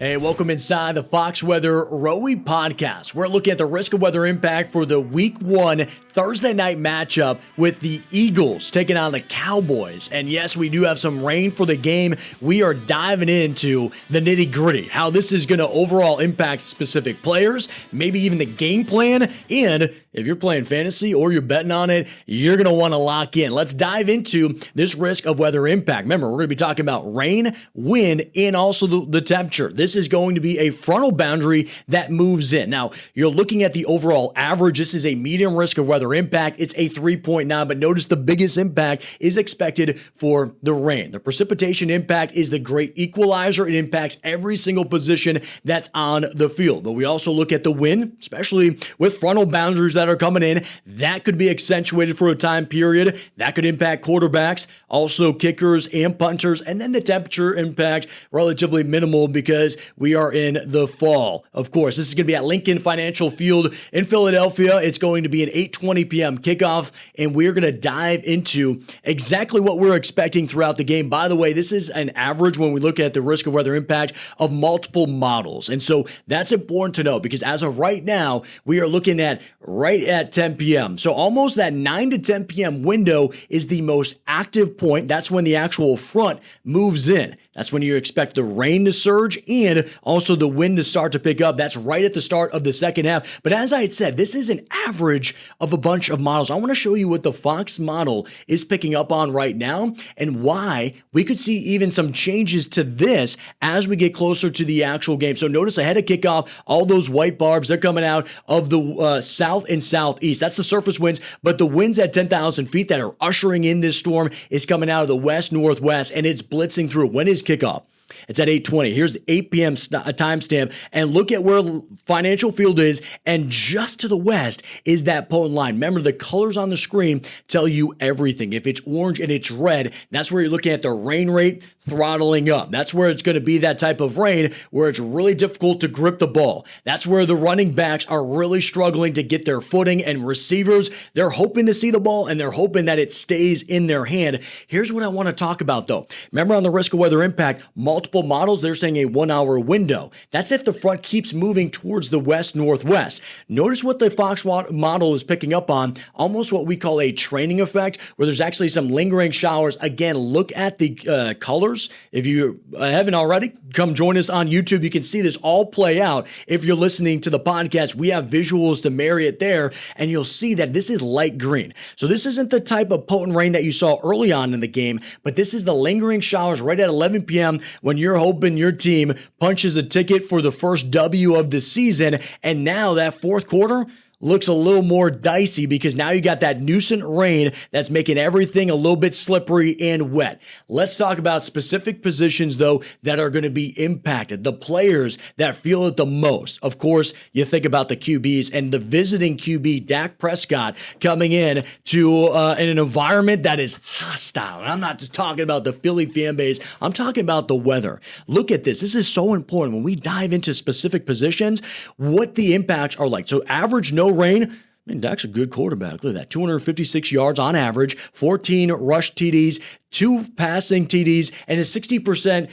Hey, welcome inside the Fox Weather ROWI podcast. We're looking at the risk of weather impact for the Week 1 Thursday night matchup with the Eagles taking on the Cowboys. And yes, we do have some rain for the game. We are diving into the nitty-gritty, how this is going to overall impact specific players, maybe even the game plan, and if you're playing fantasy or you're betting on it, you're going to want to lock in. Let's dive into this risk of weather impact. Remember, we're going to be talking about rain, wind, and also the temperature. This is going to be a frontal boundary that moves in. Now, you're looking at the overall average. This is a medium risk of weather impact. It's a 3.9, but notice the biggest impact is expected for the rain. The precipitation impact is the great equalizer. It impacts every single position that's on the field. But we also look at the wind, especially with frontal boundaries that are coming in. That could be accentuated for a time period. That could impact quarterbacks, also kickers and punters. And then the temperature impact, relatively minimal because we are in the fall. Of course, this is going to be at Lincoln Financial Field in Philadelphia. It's going to be an 8:20 p.m. kickoff, and we're going to dive into exactly what we're expecting throughout the game. By the way, this is an average when we look at the risk of weather impact of multiple models. And so that's important to know because as of right now, we are looking at right at 10 p.m. So almost that 9 to 10 p.m. window is the most active point. That's when the actual front moves in. That's when you expect the rain to surge and also the wind to start to pick up. That's right at the start of the second half. But as I had said, this is an average of a bunch of models. I want to show you what the Fox model is picking up on right now and why we could see even some changes to this as we get closer to the actual game. So notice ahead of kickoff, all those white barbs, they're coming out of the south and southeast. That's the surface winds, but the winds at 10,000 feet that are ushering in this storm is coming out of the west, northwest, and it's blitzing through. When is kickoff? It's at 8:20. Here's the 8 p.m. timestamp. And look at where Financial Field is. And just to the west is that potent line. Remember, the colors on the screen tell you everything. If it's orange and it's red, that's where you're looking at the rain rate throttling up. That's where it's going to be that type of rain where it's really difficult to grip the ball. That's where the running backs are really struggling to get their footing, and receivers, they're hoping to see the ball and they're hoping that it stays in their hand. Here's what I want to talk about though. Remember on the risk of weather impact, multiple models, they're saying a 1 hour window. That's if the front keeps moving towards the west, northwest. Notice what the Fox model is picking up on, almost what we call a training effect, where there's actually some lingering showers. Again, look at the colors. If you haven't already, come join us on YouTube. You can see this all play out. If you're listening to the podcast, we have visuals to marry it there, and you'll see that this is light green. So this isn't the type of potent rain that you saw early on in the game, but this is the lingering showers right at 11 p.m. when you're hoping your team punches a ticket for the first W of the season. And now that fourth quarter looks a little more dicey because now you got that nuisance rain that's making everything a little bit slippery and wet. Let's talk about specific positions, though, that are going to be impacted, the players that feel it the most. Of course, you think about the QBs and the visiting QB, Dak Prescott, coming in to in an environment that is hostile. And I'm not just talking about the Philly fan base. I'm talking about the weather. Look at this. This is so important when we dive into specific positions, what the impacts are like. So average no rain. I mean, Dak's a good quarterback. Look at that. 256 yards on average, 14 rush TDs, 2 passing TDs, and a 62%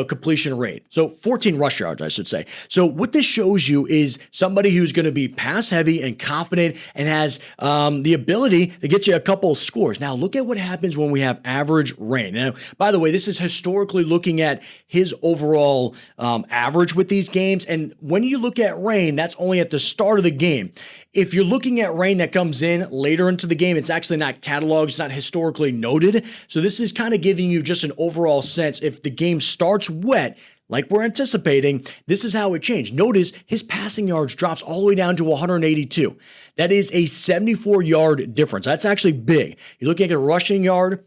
completion rate. So 14 rush yards, I should say. So what this shows you is somebody who's going to be pass heavy and confident and has the ability to get you a couple of scores. Now look at what happens when we have average rain. Now, by the way, this is historically looking at his overall average with these games. And when you look at rain, that's only at the start of the game. If you're looking at rain that comes in later into the game, it's actually not cataloged, it's not historically noted. So this is kind of giving you just an overall sense. If the game starts wet, like we're anticipating, this is how it changed. Notice his passing yards drops all the way down to 182. That is a 74-yard difference. That's actually big. You're looking at a rushing yard,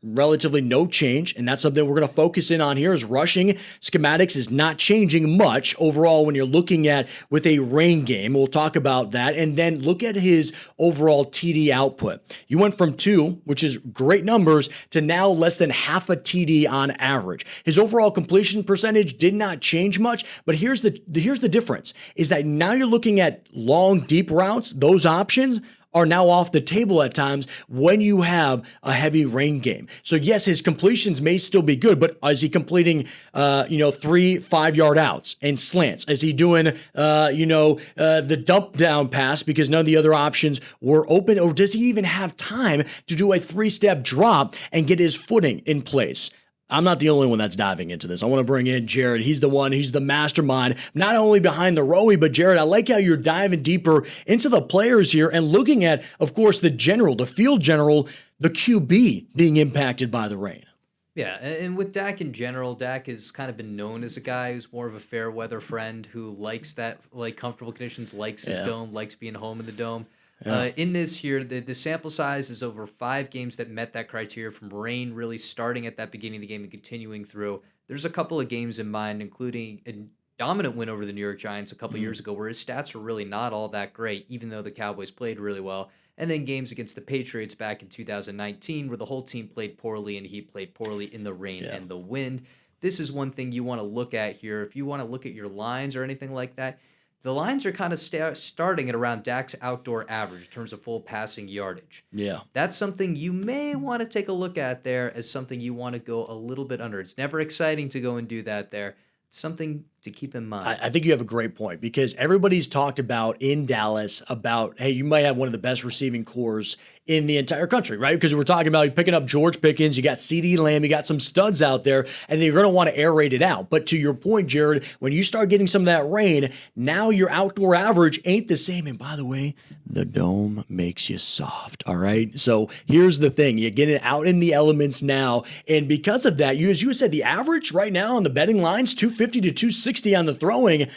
relatively no change, and that's something we're going to focus in on here is rushing schematics is not changing much overall when you're looking at with a rain game. We'll talk about that, and then look at his overall TD output. You went from 2, which is great numbers, to now less than half a TD on average. His overall completion percentage did not change much, but here's the difference is that now you're looking at long, deep routes. Those options are now off the table at times when you have a heavy rain game. So yes, his completions may still be good, but is he completing, 3-5 yard outs and slants? Is he doing, the dump down pass because none of the other options were open? Or does he even have time to do a 3-step drop and get his footing in place? I'm not the only one that's diving into this. I want to bring in Jared. He's the mastermind, not only behind the ROWI, but Jared, I like how you're diving deeper into the players here and looking at, of course, the field general, the QB being impacted by the rain. Yeah, and with Dak in general, Dak has kind of been known as a guy who's more of a fair weather friend who likes that, like comfortable conditions, likes his dome, likes being home in the dome. In this here, the sample size is over 5 games that met that criteria from rain really starting at that beginning of the game and continuing through. There's a couple of games in mind, including a dominant win over the New York Giants a couple years ago where his stats were really not all that great, even though the Cowboys played really well. And then games against the Patriots back in 2019 where the whole team played poorly and he played poorly in the rain and the wind. This is one thing you want to look at here. If you want to look at your lines or anything like that, the lines are kind of starting at around Dak's outdoor average in terms of full passing yardage. Yeah. That's something you may want to take a look at there as something you want to go a little bit under. It's never exciting to go and do that there. It's something to keep in mind. I think you have a great point because everybody's talked about in Dallas about, hey, you might have one of the best receiving cores in the entire country, right? Because we're talking about picking up George Pickens, you got CeeDee Lamb, you got some studs out there, and you're going to want to aerate it out. But to your point, Jared, when you start getting some of that rain, now your outdoor average ain't the same. And by the way, the dome makes you soft, all right? So here's the thing. You get it out in the elements now, and because of that, as you said, the average right now on the betting lines, 250 to 260 on the throwing.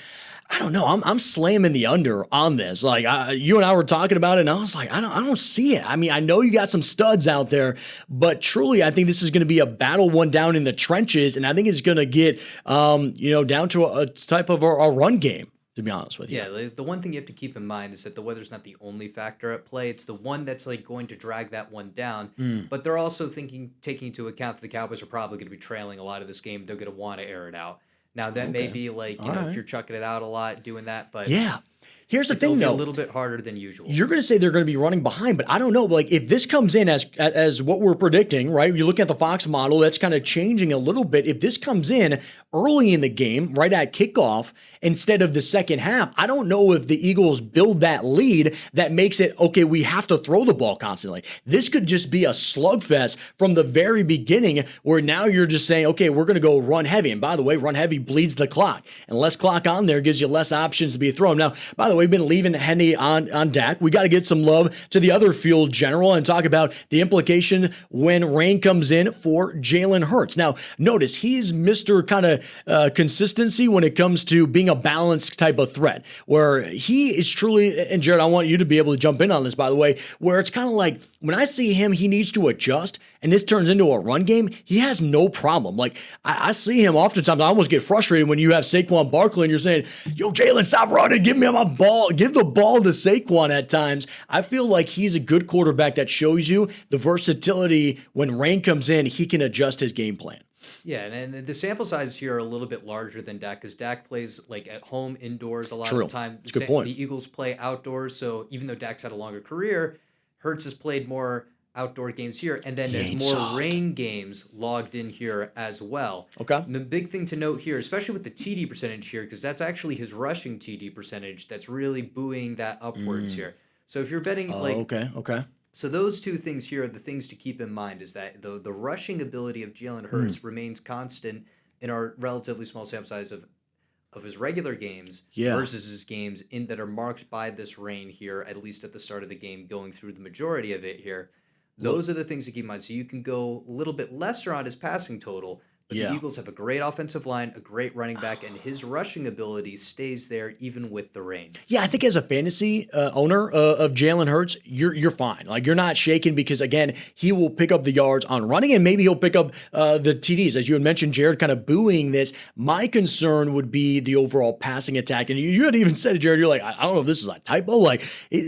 I don't know. I'm slamming the under on this. Like you and I were talking about it, and I was like, I don't see it. I mean, I know you got some studs out there, but truly, I think this is going to be a battle one down in the trenches, and I think it's going to get, down to a type of a run game. To be honest with you. Yeah, the one thing you have to keep in mind is that the weather's not the only factor at play. It's the one that's like going to drag that one down. But they're also taking into account that the Cowboys are probably going to be trailing a lot of this game. They're going to want to air it out. Now that may be like, if you're chucking it out a lot, doing that, but yeah. Here's the thing, though. A little bit harder than usual. You're going to say they're going to be running behind, but I don't know. Like, if this comes in as what we're predicting, right? You look at the Fox model, that's kind of changing a little bit. If this comes in early in the game, right at kickoff, instead of the second half, I don't know if the Eagles build that lead that makes it, okay, we have to throw the ball constantly. This could just be a slugfest from the very beginning where now you're just saying, okay, we're going to go run heavy. And by the way, run heavy bleeds the clock. And less clock on there gives you less options to be thrown. Now, by the way, we've been leaving Henny on Dak. We got to get some love to the other field general and talk about the implication when rain comes in for Jalen Hurts. Now, notice he's Mr. kind of consistency when it comes to being a balanced type of threat, where he is truly, and Jared, I want you to be able to jump in on this, by the way, where it's kind of like when I see him, he needs to adjust, and this turns into a run game, he has no problem. Like, I see him oftentimes, I almost get frustrated when you have Saquon Barkley and you're saying, yo, Jalen, stop running, give me my ball, give the ball to Saquon at times. I feel like he's a good quarterback that shows you the versatility when rain comes in, he can adjust his game plan. Yeah, and the sample sizes here are a little bit larger than Dak because Dak plays like at home indoors a lot of the time. That's a good point. The Eagles play outdoors, so even though Dak's had a longer career, Hurts has played more outdoor games here, and then there's more rain games logged in here as well. Okay. And the big thing to note here, especially with the TD percentage here, because that's actually his rushing TD percentage that's really buoying that upwards here. So if you're betting okay. So those two things here are the things to keep in mind is that the rushing ability of Jalen Hurts remains constant in our relatively small sample size of his regular games versus his games that are marked by this rain here, at least at the start of the game, going through the majority of it here. Those are the things to keep in mind. So you can go a little bit lesser on his passing total, but the Eagles have a great offensive line, a great running back, and his rushing ability stays there even with the rain. Yeah, I think as a fantasy owner of Jalen Hurts, you're fine. Like, you're not shaken because, again, he will pick up the yards on running, and maybe he'll pick up the TDs. As you had mentioned, Jared kind of buoying this. My concern would be the overall passing attack. And you had even said it, Jared, you're like, I don't know if this is a typo. Like,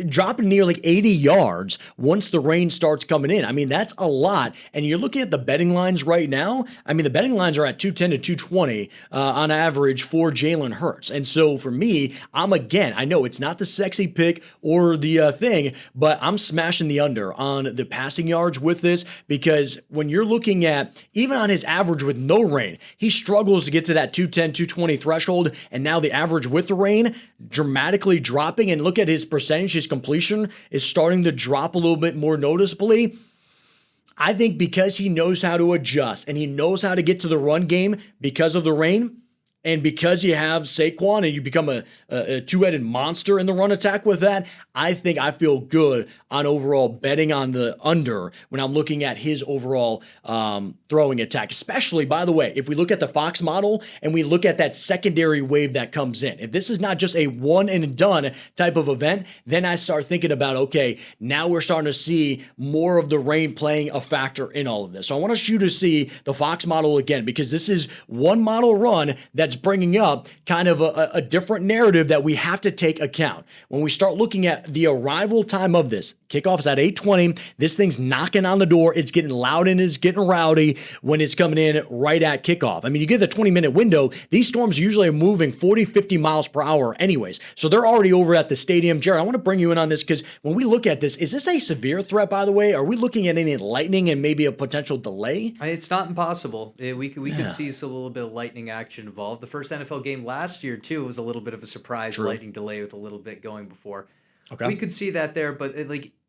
dropping nearly 80 yards once the rain starts coming in. I mean, that's a lot. And you're looking at the betting lines right now. I mean, the betting betting lines are at 210 to 220 on average for Jalen Hurts. And so for me, I know it's not the sexy pick or the thing, but I'm smashing the under on the passing yards with this, because when you're looking at even on his average with no rain, he struggles to get to that 210, 220 threshold. And now the average with the rain dramatically dropping, and look at his percentage, his completion is starting to drop a little bit more noticeably. I think because he knows how to adjust and he knows how to get to the run game because of the rain, and because you have Saquon and you become a two-headed monster in the run attack with that, I think I feel good on overall betting on the under when I'm looking at his overall throwing attack. Especially, by the way, if we look at the Fox model and we look at that secondary wave that comes in. If this is not just a one and done type of event, then I start thinking about, okay, now we're starting to see more of the rain playing a factor in all of this. So I want you to see the Fox model again, because this is one model run that's bringing up kind of a different narrative that we have to take account. When we start looking at the arrival time of this, kickoff is at 8:20. This thing's knocking on the door. It's getting loud and it's getting rowdy when it's coming in right at kickoff. I mean, you get the 20-minute window. These storms usually are moving 40, 50 miles per hour anyways. So they're already over at the stadium. Jared, I want to bring you in on this, because when we look at this, is this a severe threat, by the way? Are we looking at any lightning and maybe a potential delay? It's not impossible. We could see a little bit of lightning action involved. The first NFL game last year, too, was a little bit of a surprise lightning delay with a little bit going before. Okay. We could see that there, but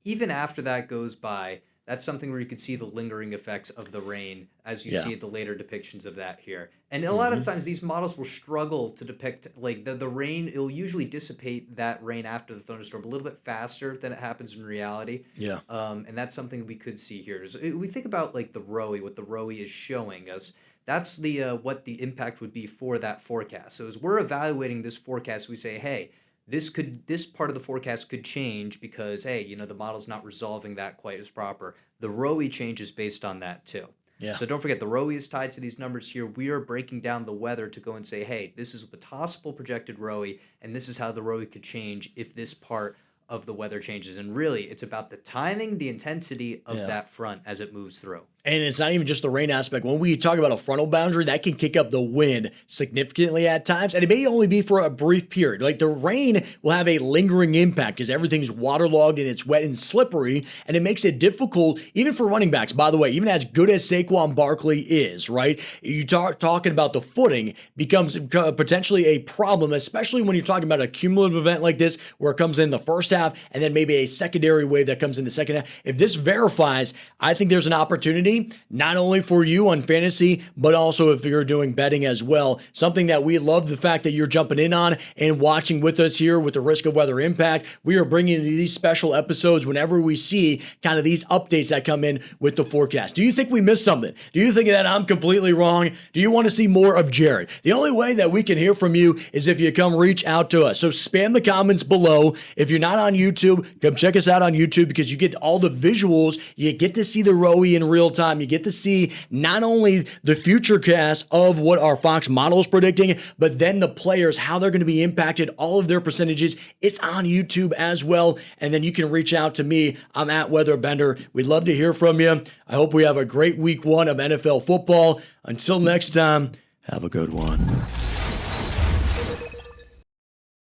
even after that goes by, that's something where you could see the lingering effects of the rain as you see the later depictions of that here. And a lot of times these models will struggle to depict the rain. It'll usually dissipate that rain after the thunderstorm a little bit faster than it happens in reality. Yeah. And that's something we could see here. So we think about the ROWI, what the ROWI is showing us. That's the what the impact would be for that forecast. So as we're evaluating this forecast, we say, hey, this part of the forecast could change because, hey, the model's not resolving that quite as proper. The ROWI changes based on that too. Yeah. So don't forget, the ROWI is tied to these numbers here. We are breaking down the weather to go and say, hey, this is a possible projected ROWI, and this is how the ROWI could change if this part of the weather changes. And really, it's about the timing, the intensity of that front as it moves through. And it's not even just the rain aspect. When we talk about a frontal boundary, that can kick up the wind significantly at times, and it may only be for a brief period. The rain will have a lingering impact because everything's waterlogged and it's wet and slippery, and it makes it difficult even for running backs. By the way, even as good as Saquon Barkley is, right? You talking about the footing becomes potentially a problem, especially when you're talking about a cumulative event like this where it comes in the first half and then maybe a secondary wave that comes in the second half. If this verifies, I think there's an opportunity not only for you on fantasy, but also if you're doing betting as well. Something that we love the fact that you're jumping in on and watching with us here with the Risk of Weather Impact. We are bringing these special episodes whenever we see kind of these updates that come in with the forecast. Do you think we missed something? Do you think that I'm completely wrong? Do you want to see more of Jared? The only way that we can hear from you is if you come reach out to us. So spam the comments below. If you're not on YouTube, come check us out on YouTube, because you get all the visuals. You get to see the ROWI in real time. You get to see not only the future cast of what our Fox model is predicting, but then the players, how they're going to be impacted, all of their percentages. It's on YouTube as well. And then you can reach out to me. I'm at Weather Bender. We'd love to hear from you. I hope we have a great week 1 of NFL football. Until next time, have a good one.